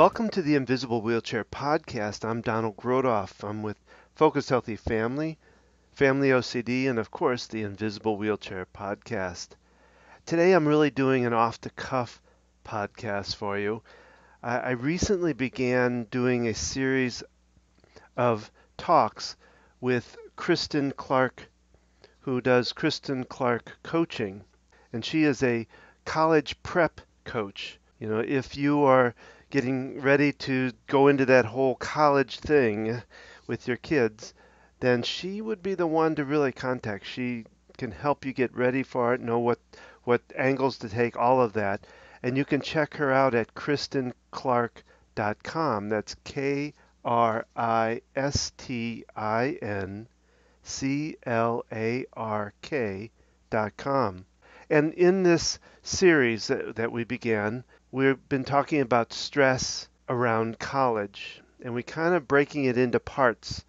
Welcome to the Invisible Wheelchair Podcast. I'm Don Grothoff. I'm with Focus Healthy Family, Family OCD, and of course, the Invisible Wheelchair Podcast. Today I'm really doing an off-the-cuff podcast for you. I recently began doing a series of talks with Kristin Clark, who does Kristin Clark coaching, and she is a college prep coach. You know, if you are getting ready to go into that whole college thing with your kids, then she would be the one to really contact. She can help you get ready for it, know what angles to take, all of that. And you can check her out at KristinClark.com. That's KristinClark.com. And in this series that we began, we've been talking about stress around college, and we kind of breaking it into parts.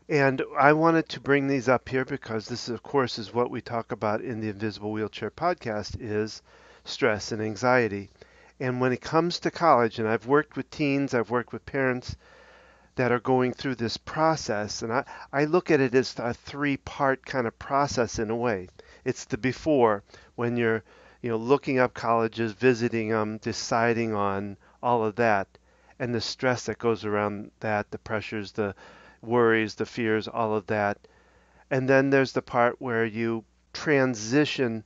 And I wanted to bring these up here because this, of course, is what we talk about in the Invisible Wheelchair Podcast is stress and anxiety. And when it comes to college, and I've worked with teens, I've worked with parents that are going through this process, and I look at it as a three-part kind of process in a way. It's the before, when you're looking up colleges, visiting them, deciding on all of that, and the stress that goes around that, the pressures, the worries, the fears, all of that. And then there's the part where you transition,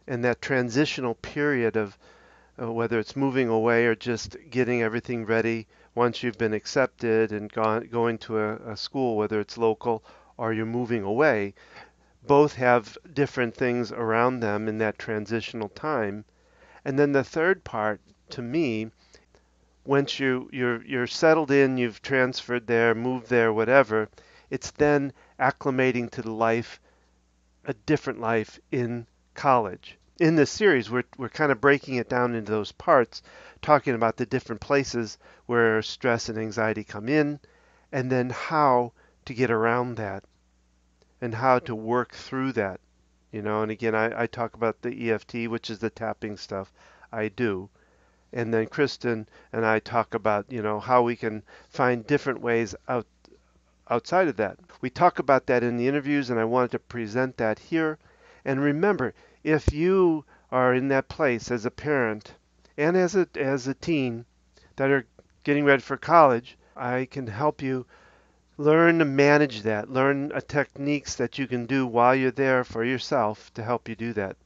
in that transitional period of whether it's moving away or just getting everything ready once you've been accepted and going to a school, whether it's local or you're moving away. Both have different things around them in that transitional time. And then the third part, to me, once you're settled in, you've transferred there, moved there, whatever, it's then acclimating to the life, a different life in college. In this series, we're kind of breaking it down into those parts, talking about the different places where stress and anxiety come in, and then how to get around that and how to work through that. And again, I talk about the EFT, which is the tapping stuff I do. And then Kristin and I talk about, how we can find different ways outside of that. We talk about that in the interviews, and I wanted to present that here. And remember, if you are in that place as a parent and as a teen that are getting ready for college, I can help you learn to manage that, learn techniques that you can do while you're there for yourself to help you do that.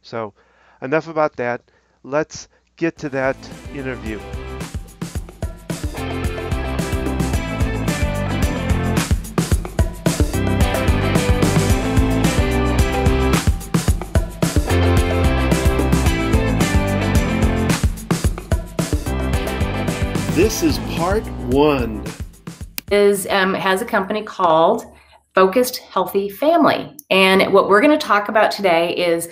So enough about that. Let's get to that interview. This is part one. Has a company called Focused Healthy Family. And what we're going to talk about today is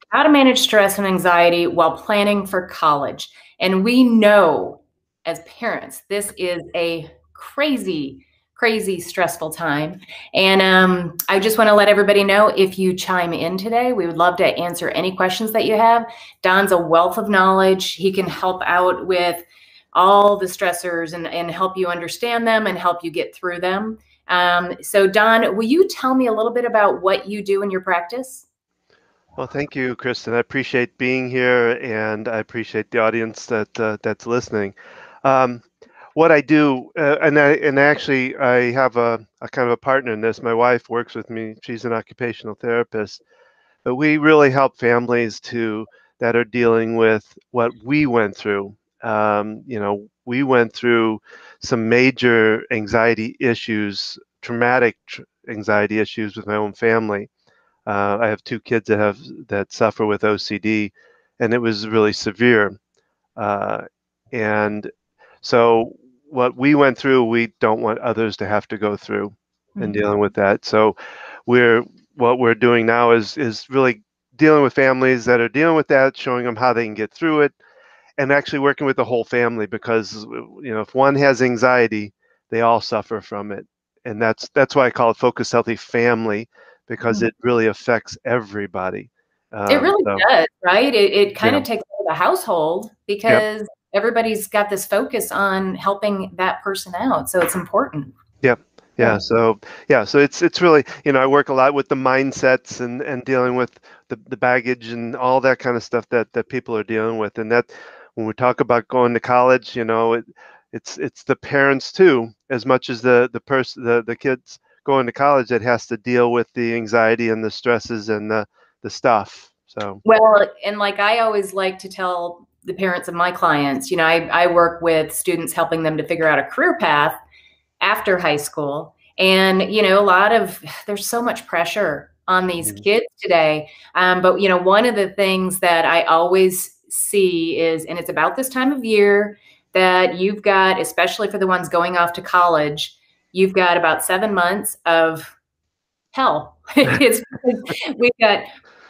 how to manage stress and anxiety while planning for college. And we know as parents, this is a crazy, crazy stressful time. And I just want to let everybody know, if you chime in today, we would love to answer any questions that you have. Don's a wealth of knowledge. He can help out with all the stressors and help you understand them and help you get through them. So Don, will you tell me a little bit about what you do in your practice? Well, thank you, Kristin. I appreciate being here, and I appreciate the audience that's listening. What I do, and actually, I have a kind of a partner in this. My wife works with me. She's an occupational therapist, but we really help families that are dealing with what we went through. We went through some major anxiety issues, traumatic anxiety issues with my own family. I have two kids that suffer with OCD, and it was really severe. And so what we went through, we don't want others to have to go through in dealing with that. So what we're doing now is really dealing with families that are dealing with that, showing them how they can get through it, and actually working with the whole family, because if one has anxiety, they all suffer from it. And that's why I call it Focus Healthy Family, because it really affects everybody. It really does, right? It kind of takes over the household, because everybody's got this focus on helping that person out. So it's important. Yeah. Yeah. So it's really, I work a lot with the mindsets and dealing with the baggage and all that kind of stuff that people are dealing with. And that when we talk about going to college, it's the parents too, as much as the kids going to college that has to deal with the anxiety and the stresses and the stuff. So Well, and like I always like to tell the parents of my clients, I work with students helping them to figure out a career path after high school. And, there's so much pressure on these mhm. kids today. But, one of the things that I always see is, and it's about this time of year that you've got, especially for the ones going off to college, you've got about 7 months of hell. It's we've got,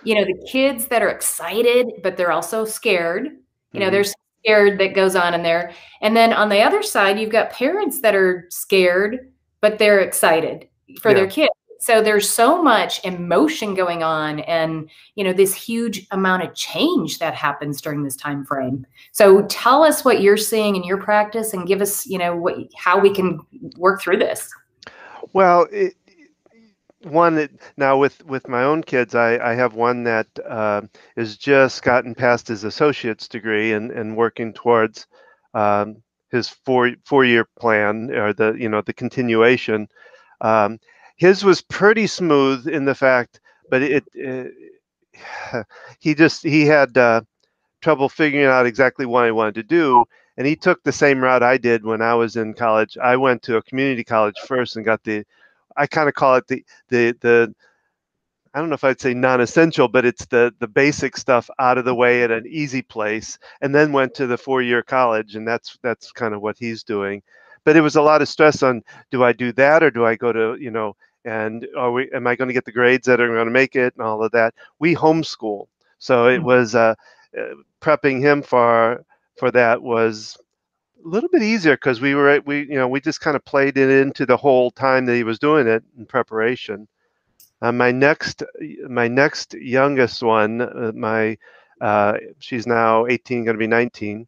the kids that are excited, but they're also scared. Mhm. There's scared that goes on in there. And then on the other side, you've got parents that are scared, but they're excited for Yeah. their kids. So there's so much emotion going on and, this huge amount of change that happens during this time frame. So tell us what you're seeing in your practice and give us, how we can work through this. Well, now with my own kids, I have one that has just gotten past his associate's degree and working towards his four-year plan, or the continuation. Um, his was pretty smooth in the fact, but he had trouble figuring out exactly what he wanted to do. And he took the same route I did when I was in college. I went to a community college first and got I kind of call it the I don't know if I'd say non-essential, but it's the basic stuff out of the way at an easy place, and then went to the four-year college, and that's kind of what he's doing. But it was a lot of stress on, do I do that or do I go to, and am I going to get the grades that are going to make it and all of that? We homeschool, so it was prepping him for that was a little bit easier because we just kind of played it into the whole time that he was doing it in preparation. My next youngest one, she's now 18, going to be 19.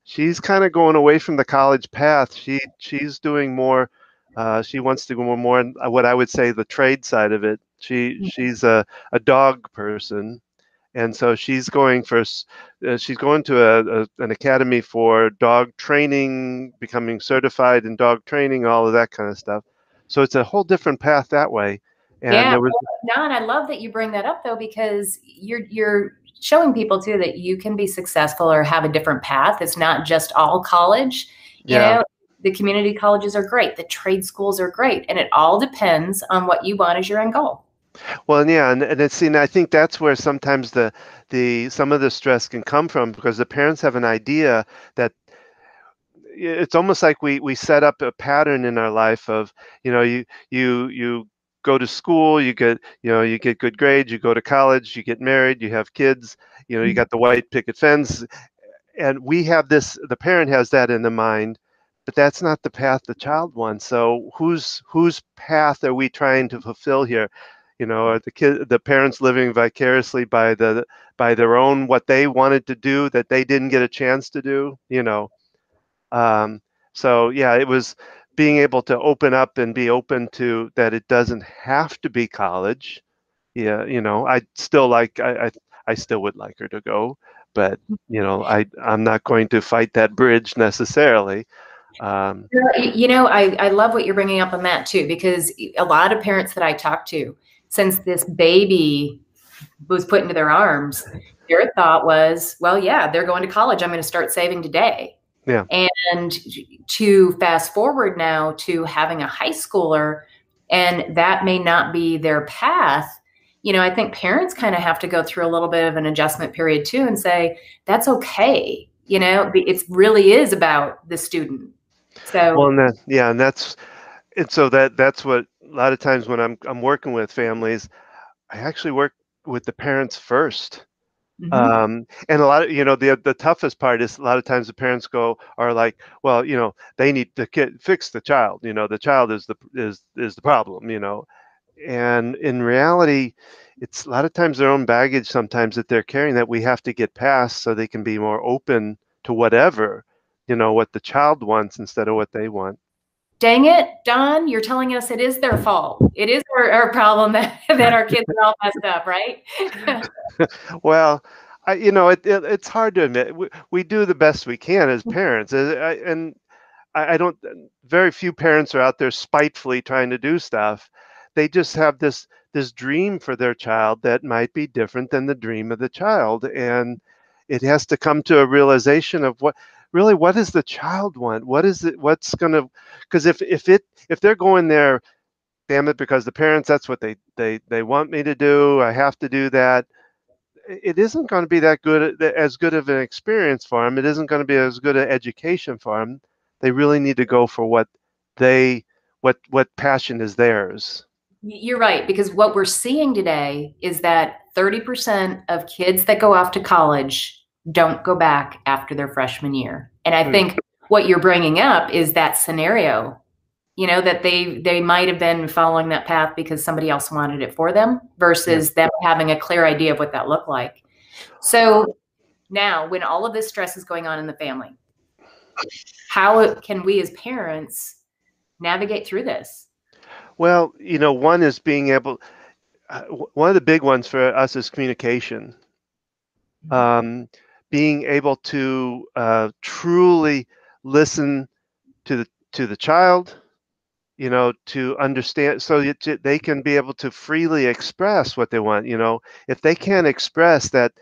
She's kind of going away from the college path. She's doing more. She wants to go more in what I would say the trade side of it. She's a dog person, and so she's going to an academy for dog training, becoming certified in dog training, all of that kind of stuff. So it's a whole different path that way. And Yeah, there was well, Don, I love that you bring that up though, because you're showing people too that you can be successful or have a different path. It's not just all college. You Yeah. know, the community colleges are great, the trade schools are great, and it all depends on what you want as your end goal. Well, and yeah, and I think that's where sometimes the some of the stress can come from, because the parents have an idea that it's almost like we set up a pattern in our life of, you go to school, you get good grades, you go to college, you get married, you have kids, you got the white picket fence, and the parent has that in the mind, but that's not the path the child wants. So whose path are we trying to fulfill here? Are the parents living vicariously by their own, what they wanted to do that they didn't get a chance to do? Um, so yeah, it was being able to open up and be open to that it doesn't have to be college. Yeah, I still would like her to go, but I'm not going to fight that bridge necessarily. Um, I love what you're bringing up on that too, because a lot of parents that I talk to, since this baby was put into their arms, their thought was, well, yeah, they're going to college. I'm going to start saving today. yeah. And to fast forward now to having a high schooler, and that may not be their path. I think parents kind of have to go through a little bit of an adjustment period too and say, that's okay. It really is about the student. Well, So, and so that's what a lot of times when I'm working with families, I actually work with the parents first. mhm. And a lot of, the toughest part is a lot of times the parents are like, well, they need the kid fix the child. The child is the problem. And in reality, it's a lot of times their own baggage sometimes that they're carrying that we have to get past so they can be more open to whatever, what the child wants instead of what they want. Dang it, Don, you're telling us it is their fault. It is our problem that our kids are all messed up, right? Well, it's hard to admit. We do the best we can as parents, and I don't. Very few parents are out there spitefully trying to do stuff. They just have this dream for their child that might be different than the dream of the child, and it has to come to a realization of what does the child want? What is it? What's gonna? Because if they're going there, damn it, because the parents, that's what they want me to do. I have to do that. It isn't going to be as good of an experience for them. It isn't going to be as good an education for them. They really need to go for what passion is theirs. You're right, because what we're seeing today is that 30% of kids that go off to college don't go back after their freshman year. And I think what you're bringing up is that scenario, that they might have been following that path because somebody else wanted it for them versus them having a clear idea of what that looked like. So now, when all of this stress is going on in the family, how can we as parents navigate through this? Well, one is being able, one of the big ones for us is communication. Being able to truly listen to the child, to understand, so that they can be able to freely express what they want. If they can't express that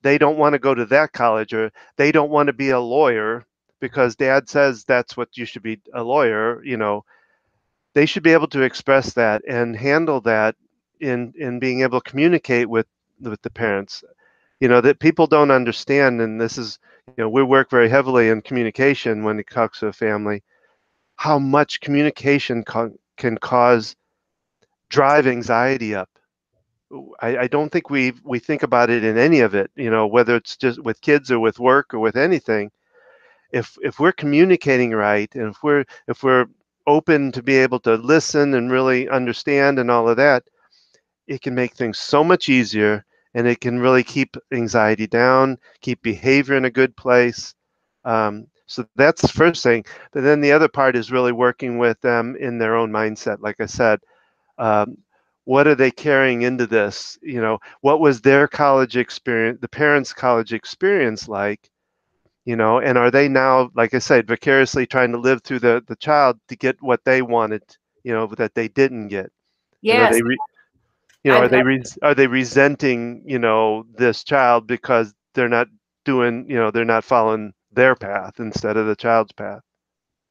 they don't want to go to that college, or they don't want to be a lawyer because dad says that's what you should be, a lawyer, they should be able to express that and handle that in being able to communicate with the parents. That people don't understand, and this is, we work very heavily in communication when it comes to a family, how much communication can cause drive anxiety up. I don't think we think about it in any of it, whether it's just with kids or with work or with anything. If we're communicating right, and if we're open to be able to listen and really understand and all of that, it can make things so much easier, and it can really keep anxiety down, keep behavior in a good place. So that's the first thing. But then the other part is really working with them in their own mindset. Like I said, what are they carrying into this? What was their college experience, the parents' college experience like? And are they now, like I said, vicariously trying to live through the child to get what they wanted, that they didn't get? Yes. Are they resenting, this child because they're not doing, they're not following their path instead of the child's path?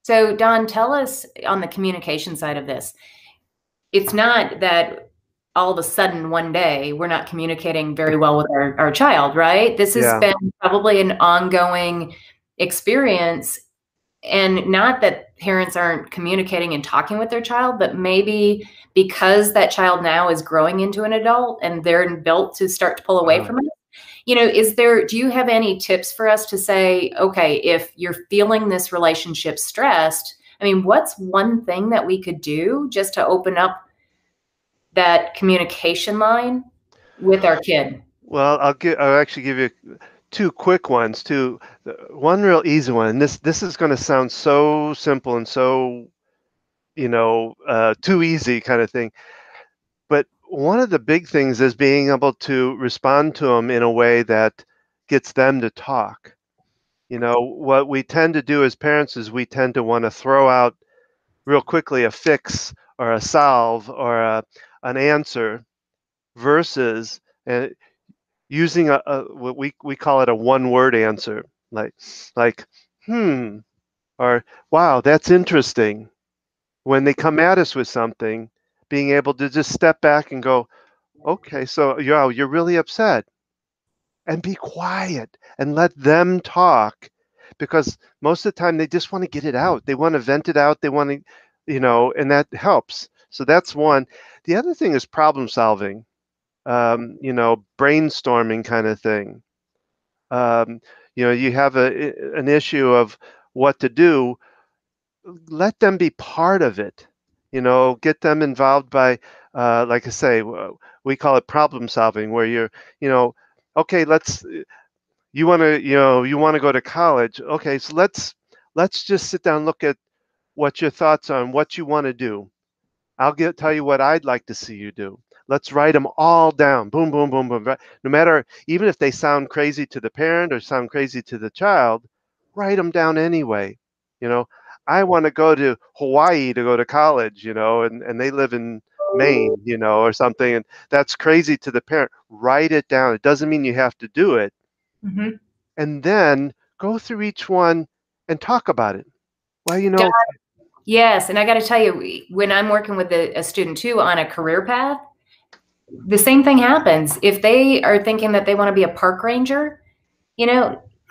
So, Don, tell us on the communication side of this. It's not that all of a sudden one day we're not communicating very well with our child, right? This has been probably an ongoing experience, and not that parents aren't communicating and talking with their child, but maybe because that child now is growing into an adult and they're built to start to pull away from it. Do you have any tips for us to say, okay, if you're feeling this relationship stressed, what's one thing that we could do just to open up that communication line with our kid? Well, I'll actually give you two quick ones too. One real easy one, and this is going to sound so simple and so, too easy kind of thing. But one of the big things is being able to respond to them in a way that gets them to talk. What we tend to do as parents is we tend to want to throw out real quickly a fix or a solve or an answer, versus using what we call it a one-word answer, like or wow, that's interesting. When they come at us with something, being able to just step back and go, okay, so you're really upset, and be quiet and let them talk, because most of the time they just want to get it out. They want to vent it out. They want to, and that helps. So that's one. The other thing is problem solving, brainstorming kind of thing. You have an issue of what to do. Let them be part of it. Get them involved by, like I say, we call it problem solving, where you're, okay, you want to, you want to go to college. Okay, so let's just sit down and look at what your thoughts are on what you want to do. Tell you what I'd like to see you do. Let's write them all down. Boom, boom, boom, boom. No matter, even if they sound crazy to the parent or sound crazy to the child, write them down anyway. You know, I want to go to Hawaii to go to college, and they live in Maine, or something, and that's crazy to the parent. Write it down. It doesn't mean you have to do it. Mm-hmm. And then go through each one and talk about it. Well, Yes, and I got to tell you, when I'm working with a student too on a career path, the same thing happens. If they are thinking that they want to be a park ranger,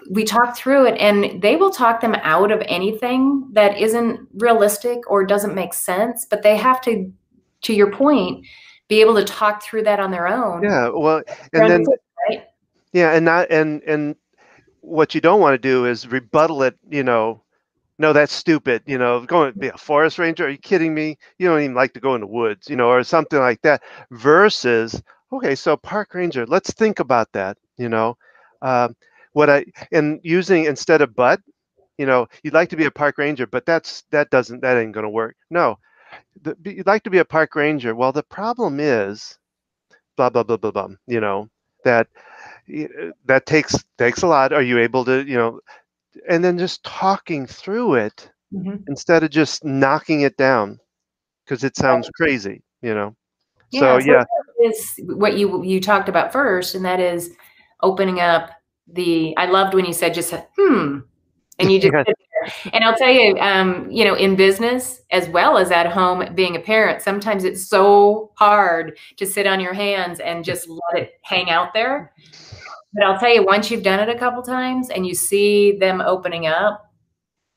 we talk through it, and they will talk them out of anything that isn't realistic or doesn't make sense, but they have to your point, be able to talk through that on their own. yeah, well, and then, Right? yeah, and not, and what you don't want to do is rebuttal it, no, that's stupid, going to be a forest ranger. Are you kidding me? You don't even like to go in the woods, or something like that. Versus, okay, so park ranger, let's think about that, uh, and using instead of but, you'd like to be a park ranger, but that ain't going to work. No, you'd like to be a park ranger. Well, the problem is blah, blah, blah, blah, blah, that that takes a lot. Are you able to, and then just talking through it Mm-hmm. instead of just knocking it down because it sounds crazy, So Yeah, so yeah, that is what you talked about first, and that is opening up I loved when you said just and you just yeah, sit there. And I'll tell you, in business as well as at home, being a parent, sometimes it's so hard to sit on your hands and just let it hang out there. But I'll tell you, once you've done it a couple times and you see them opening up,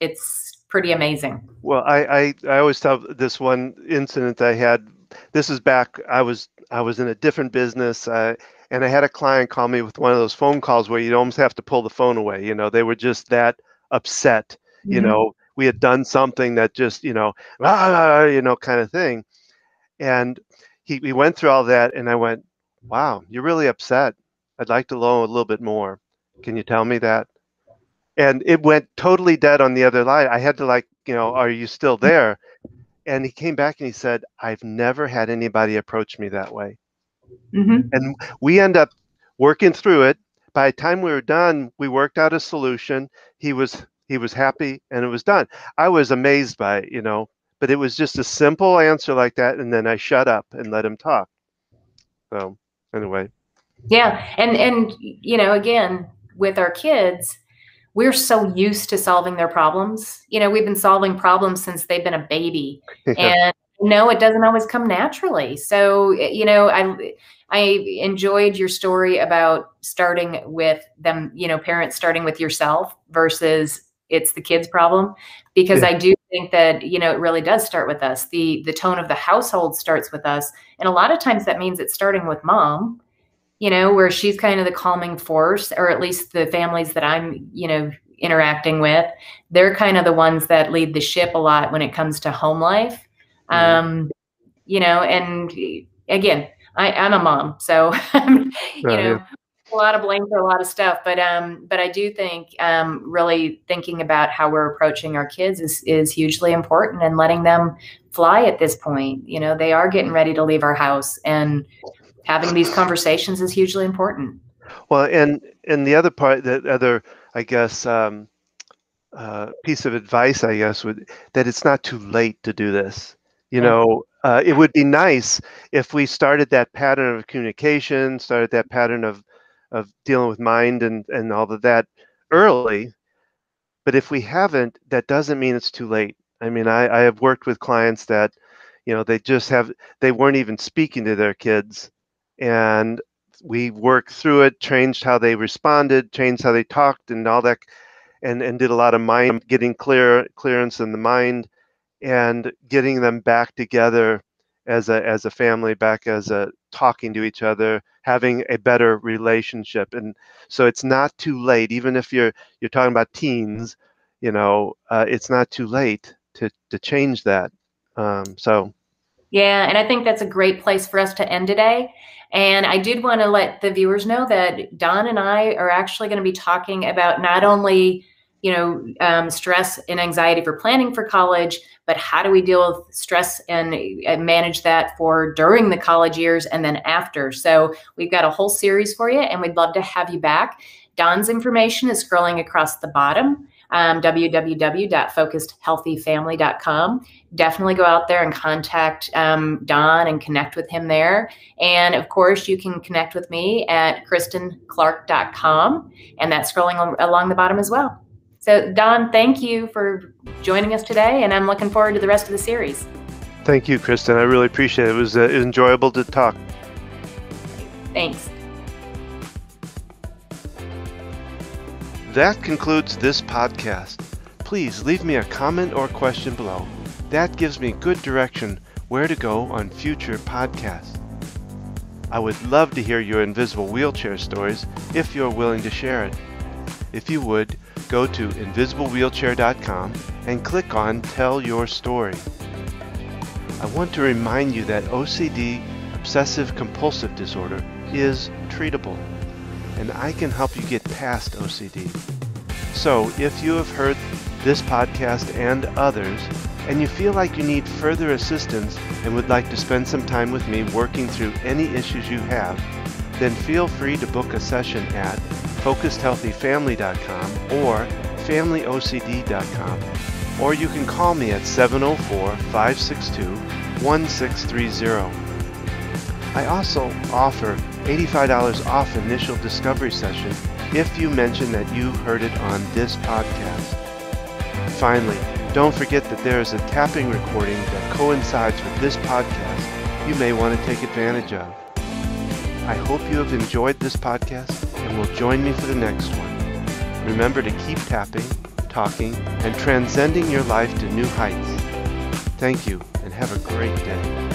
it's pretty amazing. Well, I always tell this one incident I had. This is back. I was in a different business, and I had a client call me with one of those phone calls where you almost have to pull the phone away. They were just that upset. Mm-hmm. We had done something that just kind of thing. And he went through all that, and I went, "Wow, you're really upset. I'd like to know a little bit more. Can you tell me that?" And it went totally dead on the other line. I had to are you still there? And he came back and he said, I've never had anybody approach me that way. Mm-hmm. And we end up working through it. By the time we were done, we worked out a solution. He was happy and it was done. I was amazed by it, but it was just a simple answer like that. And then I shut up and let him talk. So anyway. Yeah. And again, with our kids, we're so used to solving their problems. We've been solving problems since they've been a baby. Yeah. And no, it doesn't always come naturally. So, I enjoyed your story about starting with them, parents starting with yourself versus it's the kids' problem, because Yeah. I do think that, it really does start with us. The tone of the household starts with us. And a lot of times that means it's starting with mom, where she's kind of the calming force, or at least the families that I'm, interacting with, they're kind of the ones that lead the ship a lot when it comes to home life. Mhm. And again, I'm a mom, so, Yeah. a lot of blame for a lot of stuff, but I do think, really thinking about how we're approaching our kids is hugely important, and letting them fly at this point. They are getting ready to leave our house, and having these conversations is hugely important. Well, and the other part, the other, I guess, piece of advice, I guess, would that it's not too late to do this. Yeah. It would be nice if we started that pattern of communication, started that pattern of dealing with mind and all of that early. But if we haven't, that doesn't mean it's too late. I mean, I have worked with clients that, they weren't even speaking to their kids, and we worked through it, changed how they responded, changed how they talked, and all that, and did a lot of mind getting clearance in the mind and getting them back together as a family, back as a talking to each other, having a better relationship. And so it's not too late, even if you're talking about teens, it's not too late to change that. So Yeah, and I think that's a great place for us to end today. And I did want to let the viewers know that Don and I are actually going to be talking about not only, stress and anxiety for planning for college, but how do we deal with stress and manage that for during the college years and then after. So we've got a whole series for you, and we'd love to have you back. Don's information is scrolling across the bottom. www.focusedhealthyfamily.com. Definitely go out there and contact Don and connect with him there. And of course, you can connect with me at kristinclark.com, and that's scrolling along the bottom as well. So Don, thank you for joining us today, and I'm looking forward to the rest of the series. Thank you, Kristin. I really appreciate it. It was enjoyable to talk. Thanks. That concludes this podcast. Please leave me a comment or question below. That gives me good direction where to go on future podcasts. I would love to hear your invisible wheelchair stories if you're willing to share it. If you would, go to invisiblewheelchair.com and click on Tell Your Story. I want to remind you that OCD, obsessive compulsive disorder, is treatable, and I can help you get past OCD. So if you have heard this podcast and others, and you feel like you need further assistance and would like to spend some time with me working through any issues you have, then feel free to book a session at focusedhealthyfamily.com or familyocd.com, or you can call me at 704-562-1630. I also offer $85 off initial discovery session if you mention that you heard it on this podcast. Finally, don't forget that there is a tapping recording that coincides with this podcast you may want to take advantage of. I hope you have enjoyed this podcast and will join me for the next one. Remember to keep tapping, talking, and transcending your life to new heights. Thank you, and have a great day.